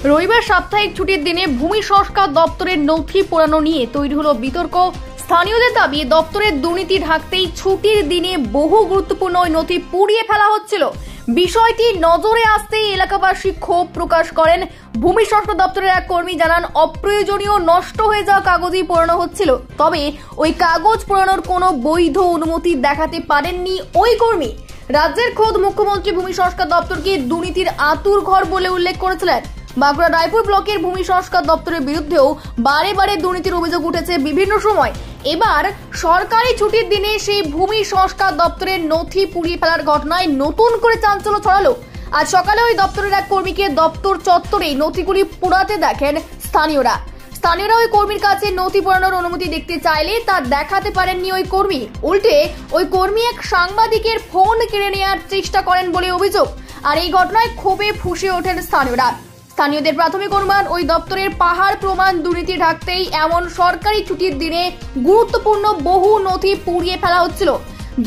রবিবার সাপ্তাহিক ছুটির দিনে ভূমি সংস্কার দপ্তরের নথি পোড়ানো নিয়ে তৈরি হলো বিতর্ক। স্থানীয়দের দাবি, দপ্তরের দুর্নীতি ঢাকতেই ছুটির দিনে বহু গুরুত্বপূর্ণ ওই নথি পুড়িয়ে ফেলা হচ্ছিল। বিষয়টি নজরে আসতেই এলাকাবাসী ক্ষোভ প্রকাশ করেন। ভূমি সংস্কার দপ্তরের এক কর্মী জানান, অপ্রয়োজনীয় নষ্ট হয়ে যাওয়া কাগজই পোড়ানো হচ্ছিল। তবে ওই কাগজ পোড়ানোর কোনো বৈধ অনুমতি দেখাতে পারেননি ওই কর্মী। রাজ্যের খোদ মুখ্যমন্ত্রী ভূমি সংস্কার দপ্তরকে দুর্নীতির আতুর ঘর বলে উল্লেখ করেছিলেন। বাঁকুড়া রায়পুর ব্লকের ভূমি সংস্কার দপ্তরের বিরুদ্ধেও বারে বারে দুর্নীতির অভিযোগ উঠেছে বিভিন্ন সময়। এবার সরকারি ছুটির দিনে সেই ভূমি সংস্কার দপ্তরের নথি পুড়িয়ে ফেলার ঘটনায় নতুন করে চাঞ্চল্য ছড়ালো। আজ সকালে ওই দপ্তরের এক কর্মীকে দপ্তর চত্বরেই নথিগুলি পোড়াতে দেখেন স্থানীয়রা। ওই কর্মীর কাছে নথি পোড়ানোর অনুমতি দেখতে চাইলে তা দেখাতে পারেননি ওই কর্মী। উল্টে ওই কর্মী এক সাংবাদিকের ফোন কেড়ে নেওয়ার চেষ্টা করেন বলে অভিযোগ। আর এই ঘটনায় ক্ষোভে ফুঁসে ওঠেন স্থানীয়দের প্রাথমিক অনুমান, ওই দপ্তরের পাহাড় প্রমাণ দুর্নীতি ঢাকতেই এমন সরকারি ছুটির দিনে গুরুত্বপূর্ণ বহু নথি পুড়িয়ে ফেলা হচ্ছিল।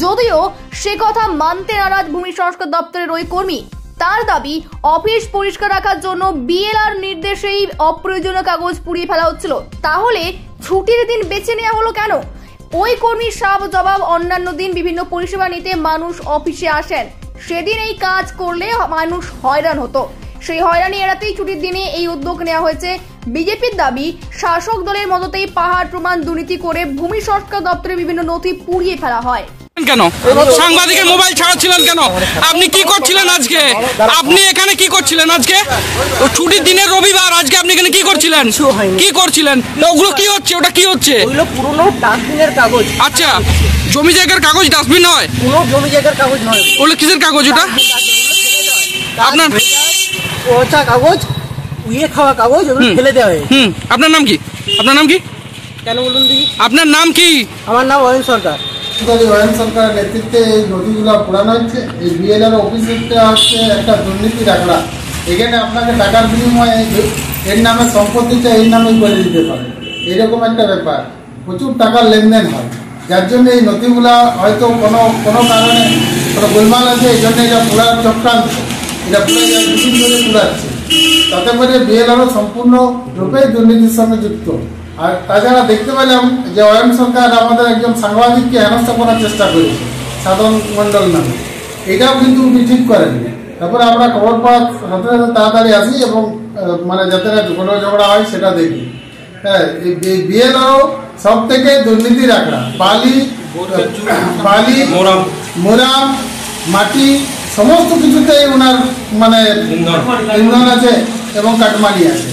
যদিও সে কথা মানতে নারাজ ভূমি সংস্কার দপ্তরের ওই কর্মী। তার দাবি, অফিস পরিষ্কার রাখার জন্য বিএলআর নির্দেশেই অপ্রয়োজনীয় কাগজ পুড়িয়ে ফেলা হচ্ছিল। তাহলে ছুটির দিন বেছে নেওয়া হলো কেন? ওই কর্মীর সাব জবাব, অন্যান্য দিন বিভিন্ন পরিষেবা নিতে মানুষ অফিসে আসেন, সেদিন এই কাজ করলে মানুষ হয়রান হতো। সেই হয়রানি এড়াতেই ছুটির দিনে এই উদ্যোগ নেওয়া হয়েছে। বিজেপির দাবি, শাসক দলের মদতেই পাহাড় প্রমাণ দুর্নীতি করে ভূমি সংস্কার দপ্তরে বিভিন্ন নথি পুড়িয়ে ফেলা হয়। কেন সাংবাদিকের মোবাইল ছাড়াচ্ছিলেন কেন? আপনি কি করছিলেন আজকে? আপনি এখানে কি করছিলেন আজকে? ছুটির দিনের রবিবার, আজকে আপনি এখানে কি করছিলেন? কি করছিলেন? ওগুলো কি হচ্ছে? ওটা কি হচ্ছে? ওগুলো পুরনো ডাস্টবিনের কাগজ। আচ্ছা, জমি জায়গার কাগজ ডাস্টবিন হয়? পুরো জমি জায়গার কাগজ নয়। ওগুলো কিসের কাগজ? ওটা আপনার পচা কাগজ, উইয়ে খাওয়া কাগজ, ওগুলো ফেলে দেওয়া হয়। আপনার নাম কি? আপনার নাম কি? কেন বলুন দিদি? আপনার নাম কি? আমার নাম অয়ন সরকার। অয়ন সরকারের নেতৃত্বে এই নথিগুলো পোড়ানো হচ্ছে। এই বিএলআর অফিসটা হচ্ছে একটা দুর্নীতির আখড়া। এখানে আপনাকে টাকার বিনিময়ে এর নামে সম্পত্তিটা এই নামেই করে দিতে পারে, এরকম একটা ব্যাপার। প্রচুর টাকার লেনদেন হয়, যার জন্য এই নথিগুলা হয়তো কোনো কারণে কোনো গোলমাল আছে, এই জন্য এটা পোড়ার চক্রান্ত, এটা পুরো দুদিন ধরে পোড়াচ্ছে। তাতে করে বিএলআরও সম্পূর্ণরূপে দুর্নীতির সঙ্গে যুক্ত। আর তাছাড়া দেখতে পেলাম যে অয়ন সরকার আমাদের একজন সাংবাদিককে হেনস্থা করার চেষ্টা করেছে, সাধন মন্ডল নামে। এটাও কিন্তু উনি ঠিক করেননি। তারপরে আমরা খবর পাওয়ার সাথে সাথে তাড়াতাড়ি আসি এবং মানে যাতে না কোনো ঝগড়া হয় সেটা দেখি। হ্যাঁ, এই বিএলআরও সব থেকে দুর্নীতির আখড়া। বালি, মোরাম, মাটি সমস্ত কিছুতেই ওনার মানে ইন্ধন আছে এবং কাটমানি আছে।